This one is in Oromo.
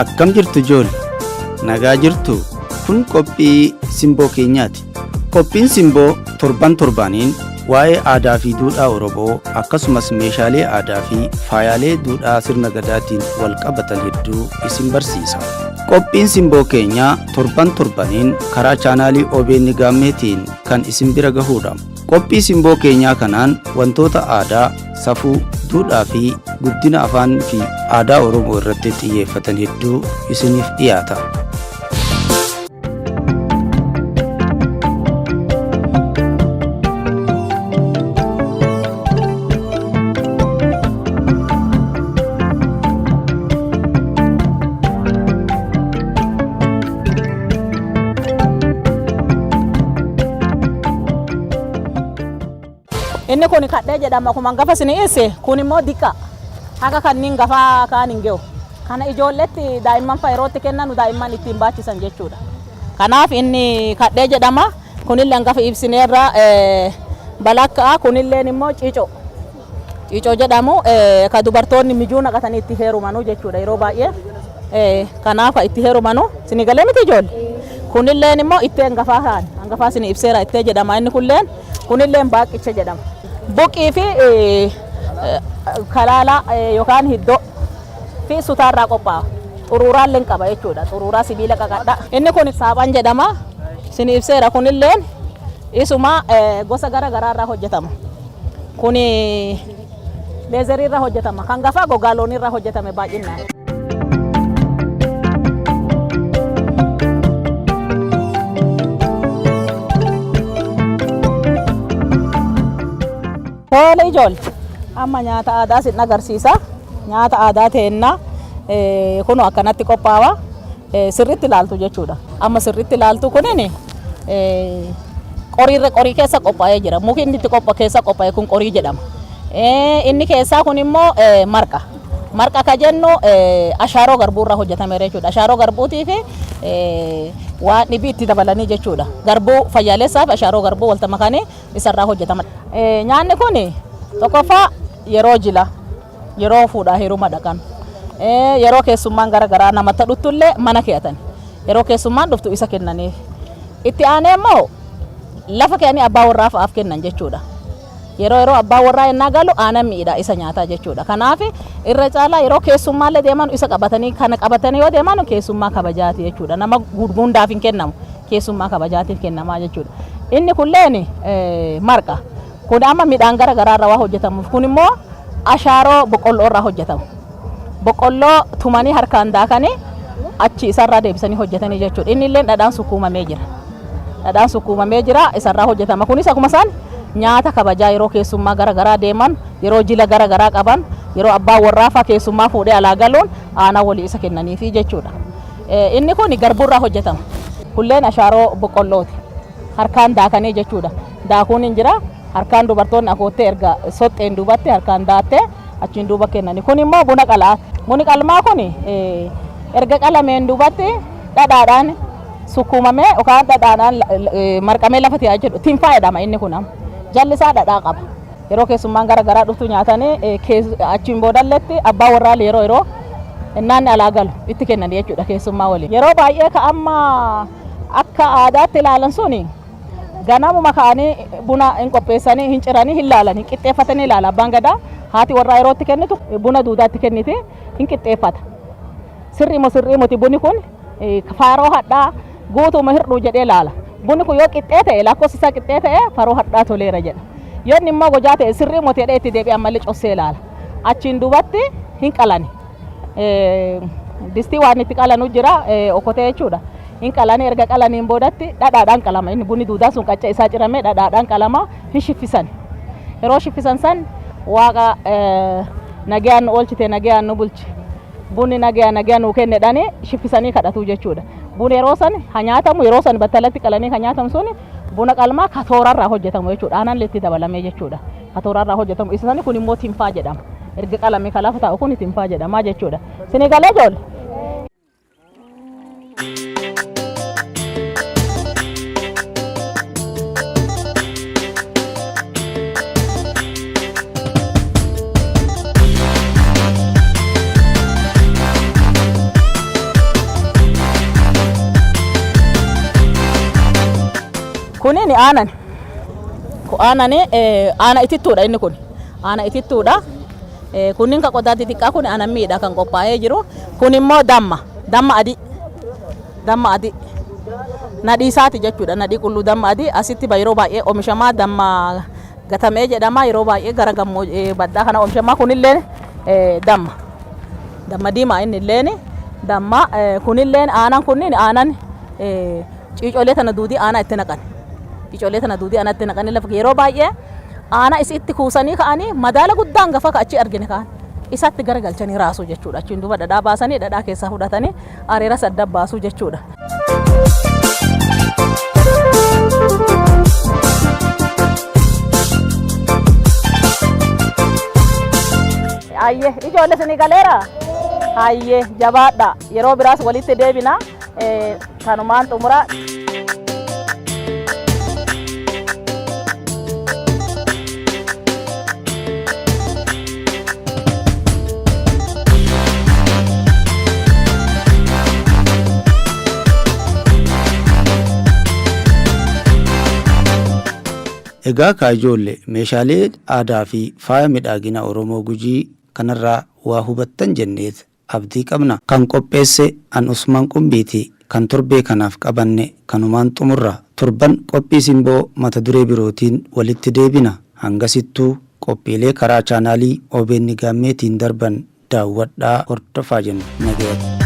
Akkam jirtu Jool? Nagaa jirtu? Kun qophii simboo keenyaati. Qophiin simboo torbaaniin waa'ee aadaa fi duudhaa Oromoo akkasumas meeshaalee aadaa fi faayaalee duudhaa sirna gadaatiin wal qabatan hedduu isin barsiisa. Qophiin simboo keenyaa torbaaniin karaa chaanaalii OBN Gaammeetiin kan isin bira gahudha. Qophii simboo keenyaa kanaan wantoota aadaa, safuu, duudhaa fi guddina afaan fi aadaa Oromoo irratti xiyyeeffatan hedduu isiniif dhiyaata. Inni kun kadhee jedhama kuma gafa sini'eesse kun immoo dikka haga kanniin gafa kaan hin ge'u kana ijoolletti daa'imman fayyirootti kennanu daa'imman ittiin baachisan jechuudha. Kanaaf inni kadhee jedhama kunillee gafa ibsineerra balakkaa kunilleen immoo ciicoo jedhamu ka dubartoonni mijuu naqatanii itti heerumanu jechuudha yeroo baay'ee kanaaf itti heerumanu sini galee miti ijoollee kunilleen immoo ittee hangafaa kaan hangafaa sini ibseera ittee jedhama inni kunilleen baaqicha jedhama. Buqii fi kalaala yookaan hiddoo fi sutaarraa qophaa'a. Xuruuraallee qaba jechuudha. Xuruuraa sibiila qaqadha. Inni kun saaphan jedhama. Sini ibseera kunilleen isuma gosa garaagaraarraa hojjetama. Kuni leezeriirraa hojjetama. Kan gafaa gogaa looniirraa hojjetame baay'inaan. Tole ijoollee amma nyaata aadaa sin agarsiisa. Nyaata aadaa ta'enna kunu akkanatti qophaawa sirriitti ilaaltu jechuudha. Amma sirriitti ilaaltu kunin qorii keessa qophaa'ee jira. Muki inni itti keessa qophaa'e kun qorii jedhama. Inni keessaa kun immoo marqa. Marqa ka jennu ashaaroo garbuurraa hojjetame jechuudha. Ashaaroo garbuutii fi waan dhibii itti dabalanii jechuudha. Garbuu fayyaalessaaf ashaaroo garbuu walta makanii isarraa hojjetama. Nyaanni kun tokkoffaa yeroo jila, yeroo fuudhaa heeruma dhaqan, yeroo keessummaan garaagaraa namatti dhuftullee mana keeyatan, yeroo keessummaan dhuftu isa kennaniif. Itti aanee immoo lafa keeyanii abbaa warraa fa'aaf kennan jechuudha. Yeroo abbaa warraa yennaa galu aanan miidhaa isa nyaataa jechuudha. Kanaaf irra caalaa yeroo keessummaallee deeman isa qabatanii yoo deeman keessummaa kabajaati jechuudha. Nama guddaaf hin kennamu keessummaa kabajaatiif kennamaa jechuudha. Inni kunilleen marqa. Kun amma midhaan garaagaraarraa waa hojjetamuuf kun immoo ashaaroo boqqolloo irraa hojjetamu. Boqqolloo tumanii harkaan daakanii achi isarraa deebisanii hojjetanii jechuudha. Inni illee dhadhaan sukkuumamee jira. Dhadhaan sukkuumamee jira isarraa hojjetama. Kunis akkuma isaan nyaata kabajaa yeroo keessummaa garaagaraa deeman, yeroo jila garaagaraa qaban, yeroo abbaa warraa fa'aa keessummaa fuudhee alaa galuun aanaa walii isa kennaniifi jechuudha. Inni kun garbuurraa hojjetama. Kulleen ashaaroo boqqollooti. Harkaan daakanii jechuudha. Daakuun hin jira. Harkaan dubartoonni akoottee erga soxxeen duubatti harkaan daattee achiin duuba kennani. Kun immoo buna qalaati. Bunni qalmaa kun erga qalameen duubatti dhadhaadhaan sukkuumamee yookaan dhadhaadhaan marqamee lafa taa'aa jedhu tinfaa jedhama inni kun jallisaa dhadhaa qaba. Yeroo keessummaan garaagaraa dhuftu nyaatanii achiin boodalletti abbaa warraa yeroo naanni alaa galu itti kennan jechuudha keessummaa waliin. Yeroo baay'ee ka amma akka aadaatti ilaalan suni ganamuma ka'anii buna hin qopheessanii hin ciranii hin laalanii qixxeeffatanii ilaala abbaan gadaa haati warraa yerootti kennitu buna duudaatti kenniti hin qixxeeffata. Sirriimuti bunni kun faaroo hadhaa guutuma hirdhuu jedhee ilaala. Bunni kun yoo qixxee ta'e lakkoofsi isaa qixxee ta'e faaroo hadhaa toleera jedha. Yoo inni immoo gojaa ta'e sirriimuti jedhee itti deebi'an malee cossee ilaala. Achiin duubatti hin qalani. Distii waan itti qalanu jira okkotee jechuudha. Hin qalanii erga qalaniin boodatti dhadhaadhaan qalama. Inni bunni duudaa sun qacca isaa ciramee dhadhaadhaan qalama hin shiffisan. Yeroo shiffisan san waaqa nagayaan nu oolchite nagayaan nu bulchi. Bunni nagayaan nu kennedhanii shiffisanii kadhatu jechuudha. Bunni yeroo san ha nyaatamu yeroo san battalatti qalanii kan nyaatamu suni buna qalmaa katoorarraa hojjetamu jechuudha. Aanan itti dabalamee jechuudha. Katoorarraa hojjetamu. Isa sani kun immoo tinfaa jedhama. Erga qalamee kalafa taa'u kun tinfaa jedhama jechuudha. Sini galee ijoollee. Kuni ni aanan. Aanani aana itittuudha inni kun. Aana itittuudha. Kunniin kan qodaa xixiqqaa kun aanan miidhaa kan qophaa'ee jiru. Kun immoo damma. Damma adii. Damma adii. Nadhii isaati jechuudha. Nadhii qulluu damma adii asitti yeroo baay'ee oomishamaa damma gatamee jedhama. Yeroo baay'ee gara baddaa kana oomishamaa kunillee damma. Damma diimaa inni illee damma kunillee aanan kunniin aanan ciicolee tana duudii aanaa itti naqan. Ciicolee tana duudii aanaa itti naqanii lafa yeroo baay'ee aanaa isitti kuusanii ka'anii madaala guddaan gafa achi argine ka'an isatti garagalchanii raasuu jechuudha. Achiin duuba dhadhaa baasanii dhadhaa keessaa fudhatanii areera sadda baasuu jechuudha. Ayyee ijoollee isinii galeera. Ayyee jabaadha. Yeroo biraas walitti deebina. Kanumaan xumura. Egaa kaa ijoollee meeshaalee aadaa fi faaya miidhagina Oromoo Gujii kanarraa waa hubattan jenneet abdii qabna. Kan qopheesse an Usmaan Qumbiiti. Kan torbee kanaaf qabanne kanumaan xumurra. Torban qophii simboo mata duree birootiin walitti deebina. Hangasittuu qophiilee karaa chaanaalii OBN Gaammeetiin darban daawwadhaa hordofaa jenna. Nagaatti.